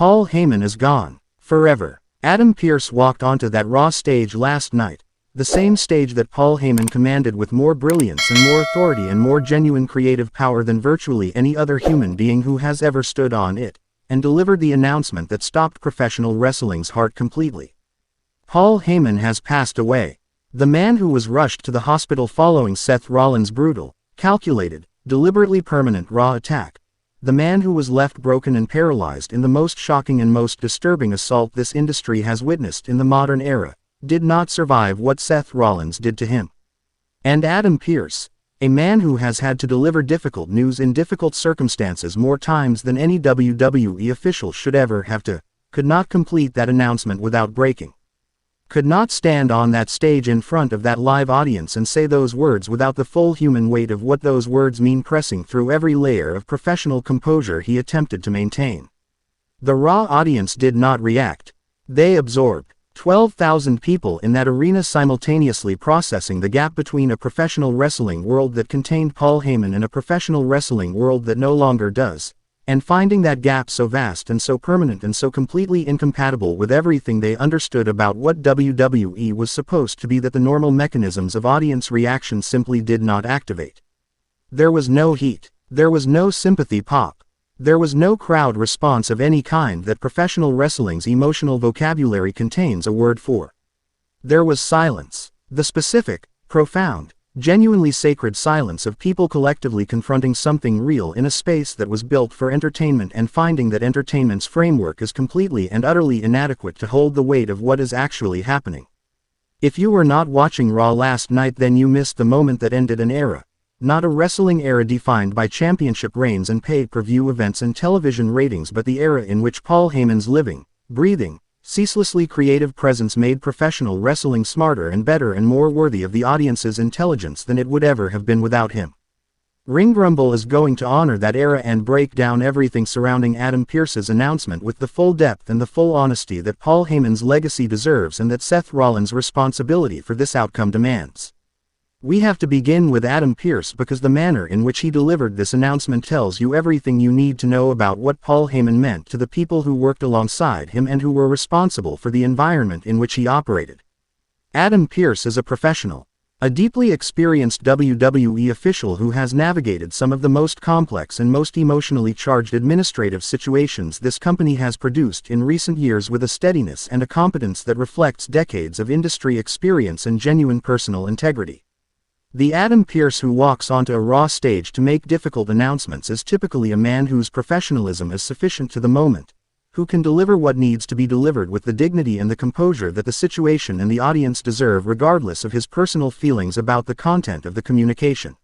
Paul Heyman is gone. Forever. Adam Pearce walked onto that Raw stage last night, the same stage that Paul Heyman commanded with more brilliance and more authority and more genuine creative power than virtually any other human being who has ever stood on it, and delivered the announcement that stopped professional wrestling's heart completely. Paul Heyman has passed away. The man who was rushed to the hospital following Seth Rollins' brutal, calculated, deliberately permanent Raw attack. The man who was left broken and paralyzed in the most shocking and most disturbing assault this industry has witnessed in the modern era, did not survive what Seth Rollins did to him. And Adam Pearce, a man who has had to deliver difficult news in difficult circumstances more times than any WWE official should ever have to, could not complete that announcement without breaking. Could not stand on that stage in front of that live audience and say those words without the full human weight of what those words mean pressing through every layer of professional composure he attempted to maintain. The Raw audience did not react. They absorbed. 12,000 people in that arena simultaneously processing the gap between a professional wrestling world that contained Paul Heyman and a professional wrestling world that no longer does, and finding that gap so vast and so permanent and so completely incompatible with everything they understood about what WWE was supposed to be that the normal mechanisms of audience reaction simply did not activate. There was no heat. There was no sympathy pop. There was no crowd response of any kind that professional wrestling's emotional vocabulary contains a word for. There was silence. The specific, profound, genuinely sacred silence of people collectively confronting something real in a space that was built for entertainment and finding that entertainment's framework is completely and utterly inadequate to hold the weight of what is actually happening. If you were not watching Raw last night, then you missed the moment that ended an era. Not a wrestling era defined by championship reigns and pay-per-view events and television ratings, but the era in which Paul Heyman's living, breathing, ceaselessly creative presence made professional wrestling smarter and better and more worthy of the audience's intelligence than it would ever have been without him. Ring Grumble is going to honor that era and break down everything surrounding Adam Pearce's announcement with the full depth and the full honesty that Paul Heyman's legacy deserves and that Seth Rollins' responsibility for this outcome demands. We have to begin with Adam Pearce because the manner in which he delivered this announcement tells you everything you need to know about what Paul Heyman meant to the people who worked alongside him and who were responsible for the environment in which he operated. Adam Pearce is a professional, a deeply experienced WWE official who has navigated some of the most complex and most emotionally charged administrative situations this company has produced in recent years with a steadiness and a competence that reflects decades of industry experience and genuine personal integrity. The Adam Pearce who walks onto a Raw stage to make difficult announcements is typically a man whose professionalism is sufficient to the moment, who can deliver what needs to be delivered with the dignity and the composure that the situation and the audience deserve regardless of his personal feelings about the content of the communication.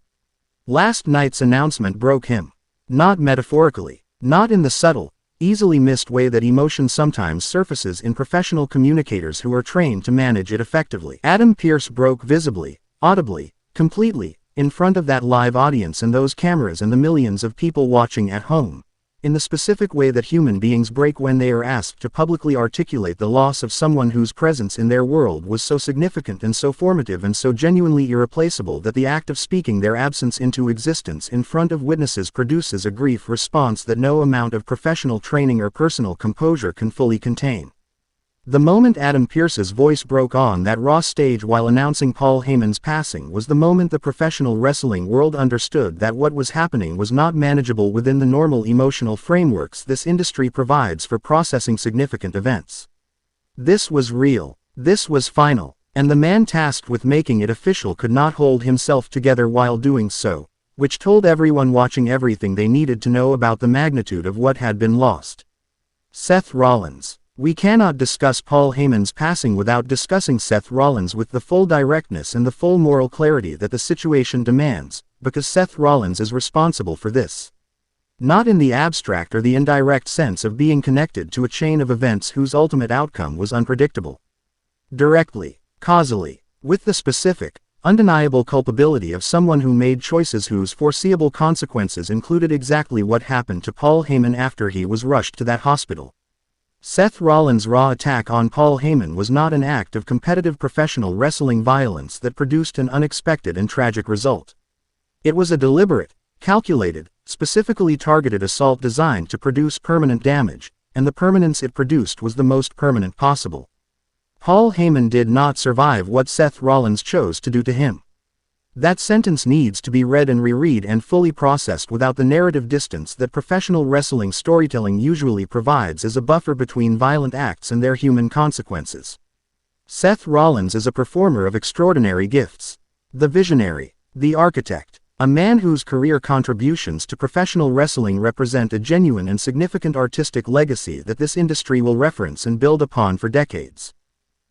Last night's announcement broke him. Not metaphorically, not in the subtle, easily missed way that emotion sometimes surfaces in professional communicators who are trained to manage it effectively. Adam Pearce broke visibly, audibly, completely, in front of that live audience and those cameras and the millions of people watching at home, in the specific way that human beings break when they are asked to publicly articulate the loss of someone whose presence in their world was so significant and so formative and so genuinely irreplaceable that the act of speaking their absence into existence in front of witnesses produces a grief response that no amount of professional training or personal composure can fully contain. The moment Adam Pearce's voice broke on that Raw stage while announcing Paul Heyman's passing was the moment the professional wrestling world understood that what was happening was not manageable within the normal emotional frameworks this industry provides for processing significant events. This was real. This was final. And the man tasked with making it official could not hold himself together while doing so, which told everyone watching everything they needed to know about the magnitude of what had been lost. Seth Rollins. We cannot discuss Paul Heyman's passing without discussing Seth Rollins with the full directness and the full moral clarity that the situation demands, because Seth Rollins is responsible for this. Not in the abstract or the indirect sense of being connected to a chain of events whose ultimate outcome was unpredictable. Directly, causally, with the specific, undeniable culpability of someone who made choices whose foreseeable consequences included exactly what happened to Paul Heyman after he was rushed to that hospital. Seth Rollins' Raw attack on Paul Heyman was not an act of competitive professional wrestling violence that produced an unexpected and tragic result. It was a deliberate, calculated, specifically targeted assault designed to produce permanent damage, and the permanence it produced was the most permanent possible. Paul Heyman did not survive what Seth Rollins chose to do to him. That sentence needs to be read and reread and fully processed without the narrative distance that professional wrestling storytelling usually provides as a buffer between violent acts and their human consequences. Seth Rollins is a performer of extraordinary gifts. The visionary, the architect, a man whose career contributions to professional wrestling represent a genuine and significant artistic legacy that this industry will reference and build upon for decades.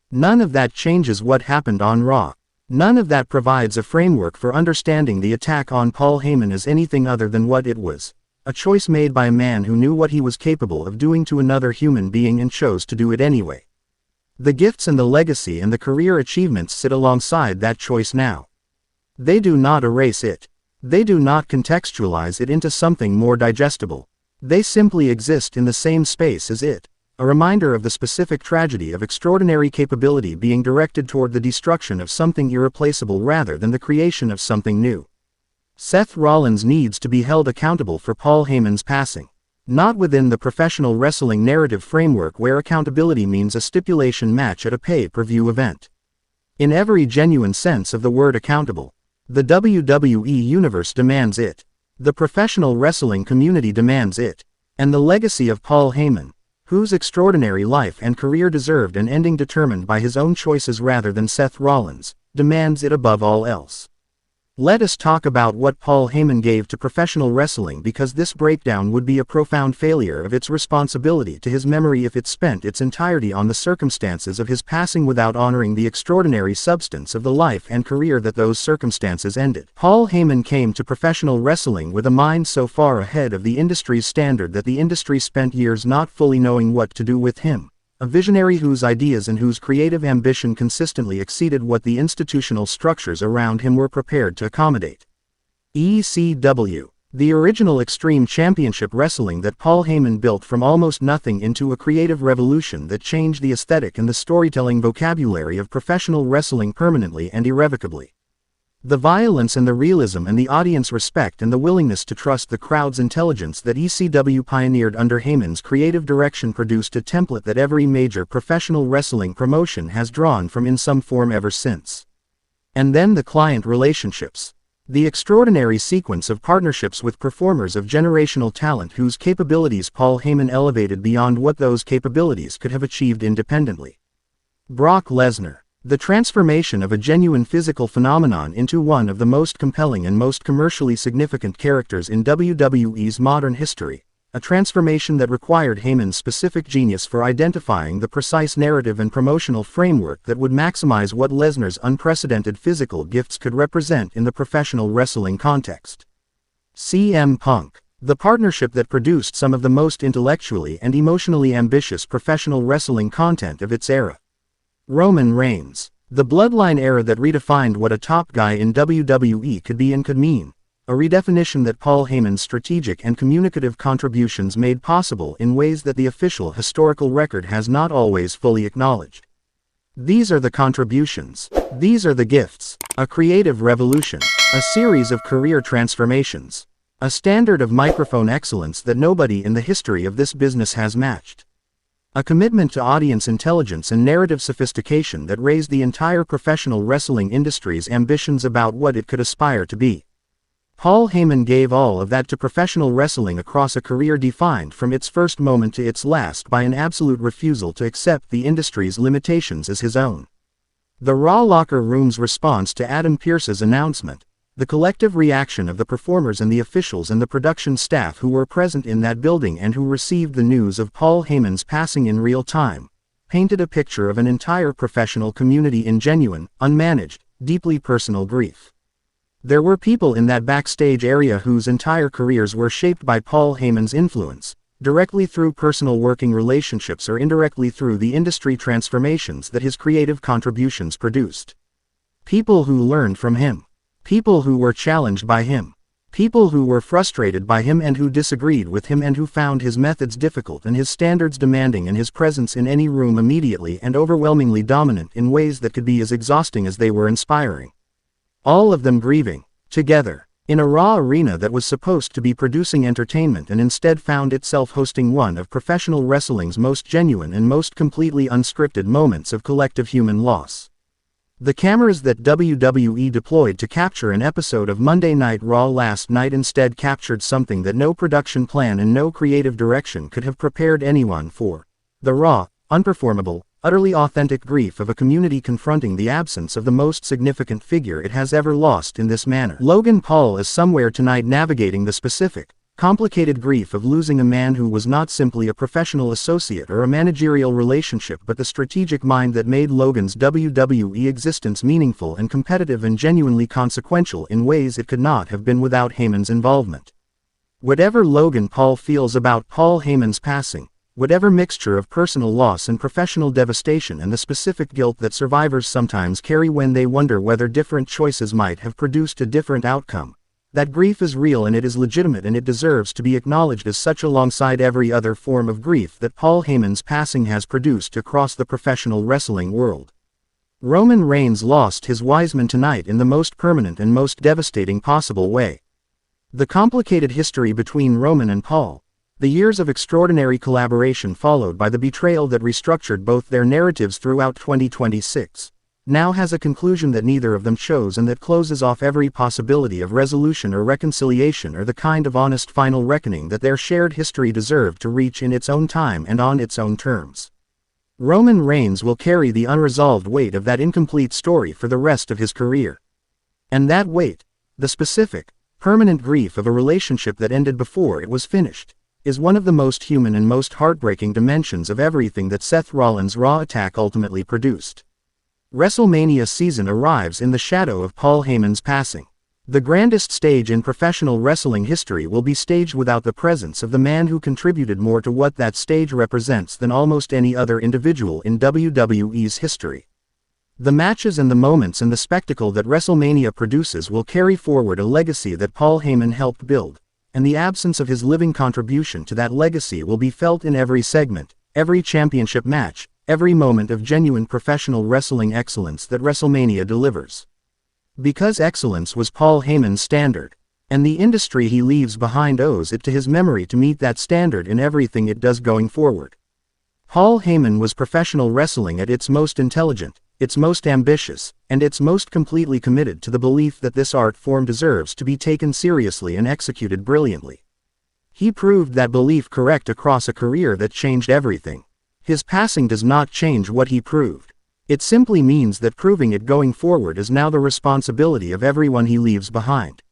None of that changes what happened on Raw. None of that provides a framework for understanding the attack on Paul Heyman as anything other than what it was, a choice made by a man who knew what he was capable of doing to another human being and chose to do it anyway. The gifts and the legacy and the career achievements sit alongside that choice now. They do not erase it. They do not contextualize it into something more digestible. They simply exist in the same space as it. A reminder of the specific tragedy of extraordinary capability being directed toward the destruction of something irreplaceable rather than the creation of something new. Seth Rollins needs to be held accountable for Paul Heyman's passing. Not within the professional wrestling narrative framework where accountability means a stipulation match at a pay-per-view event. In every genuine sense of the word accountable. The WWE Universe demands it. The professional wrestling community demands it. And the legacy of Paul Heyman, whose extraordinary life and career deserved an ending determined by his own choices rather than Seth Rollins, demands it above all else. Let us talk about what Paul Heyman gave to professional wrestling, because this breakdown would be a profound failure of its responsibility to his memory if it spent its entirety on the circumstances of his passing without honoring the extraordinary substance of the life and career that those circumstances ended. Paul Heyman came to professional wrestling with a mind so far ahead of the industry's standard that the industry spent years not fully knowing what to do with him. A visionary whose ideas and whose creative ambition consistently exceeded what the institutional structures around him were prepared to accommodate. ECW, the original Extreme Championship Wrestling that Paul Heyman built from almost nothing into a creative revolution that changed the aesthetic and the storytelling vocabulary of professional wrestling permanently and irrevocably. The violence and the realism and the audience respect and the willingness to trust the crowd's intelligence that ECW pioneered under Heyman's creative direction produced a template that every major professional wrestling promotion has drawn from in some form ever since. And then the client relationships. The extraordinary sequence of partnerships with performers of generational talent whose capabilities Paul Heyman elevated beyond what those capabilities could have achieved independently. Brock Lesnar. The transformation of a genuine physical phenomenon into one of the most compelling and most commercially significant characters in WWE's modern history, a transformation that required Heyman's specific genius for identifying the precise narrative and promotional framework that would maximize what Lesnar's unprecedented physical gifts could represent in the professional wrestling context. CM Punk. The partnership that produced some of the most intellectually and emotionally ambitious professional wrestling content of its era. Roman Reigns. The Bloodline era that redefined what a top guy in WWE could be and could mean, a redefinition that Paul Heyman's strategic and communicative contributions made possible in ways that the official historical record has not always fully acknowledged. These are the contributions. These are the gifts. A creative revolution. A series of career transformations. A standard of microphone excellence that nobody in the history of this business has matched. A commitment to audience intelligence and narrative sophistication that raised the entire professional wrestling industry's ambitions about what it could aspire to be. Paul Heyman gave all of that to professional wrestling across a career defined from its first moment to its last by an absolute refusal to accept the industry's limitations as his own. The Raw locker room's response to Adam Pearce's announcement, the collective reaction of the performers and the officials and the production staff who were present in that building and who received the news of Paul Heyman's passing in real time, painted a picture of an entire professional community in genuine, unmanaged, deeply personal grief. There were people in that backstage area whose entire careers were shaped by Paul Heyman's influence, directly through personal working relationships or indirectly through the industry transformations that his creative contributions produced. People who learned from him. People who were challenged by him. People who were frustrated by him and who disagreed with him and who found his methods difficult and his standards demanding and his presence in any room immediately and overwhelmingly dominant in ways that could be as exhausting as they were inspiring. All of them grieving, together. In a Raw arena that was supposed to be producing entertainment and instead found itself hosting one of professional wrestling's most genuine and most completely unscripted moments of collective human loss. The cameras that WWE deployed to capture an episode of Monday Night Raw last night instead captured something that no production plan and no creative direction could have prepared anyone for. The raw, unperformable, utterly authentic grief of a community confronting the absence of the most significant figure it has ever lost in this manner. Logan Paul is somewhere tonight navigating the specific, complicated grief of losing a man who was not simply a professional associate or a managerial relationship but the strategic mind that made Logan's WWE existence meaningful and competitive and genuinely consequential in ways it could not have been without Heyman's involvement. Whatever Logan Paul feels about Paul Heyman's passing, whatever mixture of personal loss and professional devastation and the specific guilt that survivors sometimes carry when they wonder whether different choices might have produced a different outcome, that grief is real and it is legitimate and it deserves to be acknowledged as such alongside every other form of grief that Paul Heyman's passing has produced across the professional wrestling world. Roman Reigns lost his wise man tonight in the most permanent and most devastating possible way. The complicated history between Roman and Paul, the years of extraordinary collaboration followed by the betrayal that restructured both their narratives throughout 2026. Now has a conclusion that neither of them chose and that closes off every possibility of resolution or reconciliation or the kind of honest final reckoning that their shared history deserved to reach in its own time and on its own terms. Roman Reigns will carry the unresolved weight of that incomplete story for the rest of his career. And that weight, the specific, permanent grief of a relationship that ended before it was finished, is one of the most human and most heartbreaking dimensions of everything that Seth Rollins' Raw attack ultimately produced. WrestleMania season arrives in the shadow of Paul Heyman's passing. The grandest stage in professional wrestling history will be staged without the presence of the man who contributed more to what that stage represents than almost any other individual in WWE's history. The matches and the moments and the spectacle that WrestleMania produces will carry forward a legacy that Paul Heyman helped build, and the absence of his living contribution to that legacy will be felt in every segment, every championship match, every moment of genuine professional wrestling excellence that WrestleMania delivers. Because excellence was Paul Heyman's standard, and the industry he leaves behind owes it to his memory to meet that standard in everything it does going forward. Paul Heyman was professional wrestling at its most intelligent, its most ambitious, and its most completely committed to the belief that this art form deserves to be taken seriously and executed brilliantly. He proved that belief correct across a career that changed everything. His passing does not change what he proved. It simply means that proving it going forward is now the responsibility of everyone he leaves behind.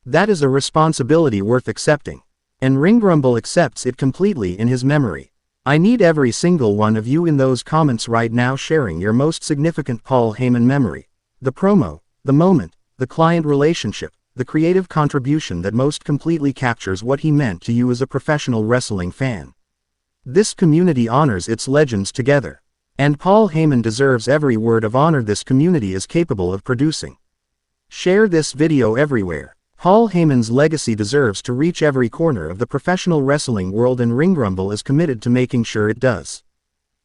That is a responsibility worth accepting. And Ringgrumble accepts it completely in his memory. I need every single one of you in those comments right now sharing your most significant Paul Heyman memory. The promo, the moment, the client relationship, the creative contribution that most completely captures what he meant to you as a professional wrestling fan. This community honors its legends together. And Paul Heyman deserves every word of honor this community is capable of producing. Share this video everywhere. Paul Heyman's legacy deserves to reach every corner of the professional wrestling world and Ringgrumble is committed to making sure it does.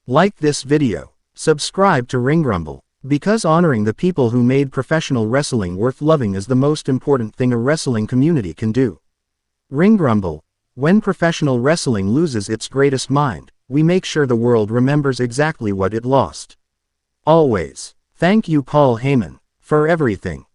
Like this video. Subscribe to Ringgrumble. Because honoring the people who made professional wrestling worth loving is the most important thing a wrestling community can do. Ringgrumble. When professional wrestling loses its greatest mind, we make sure the world remembers exactly what it lost. Always. Thank you Paul Heyman, for everything.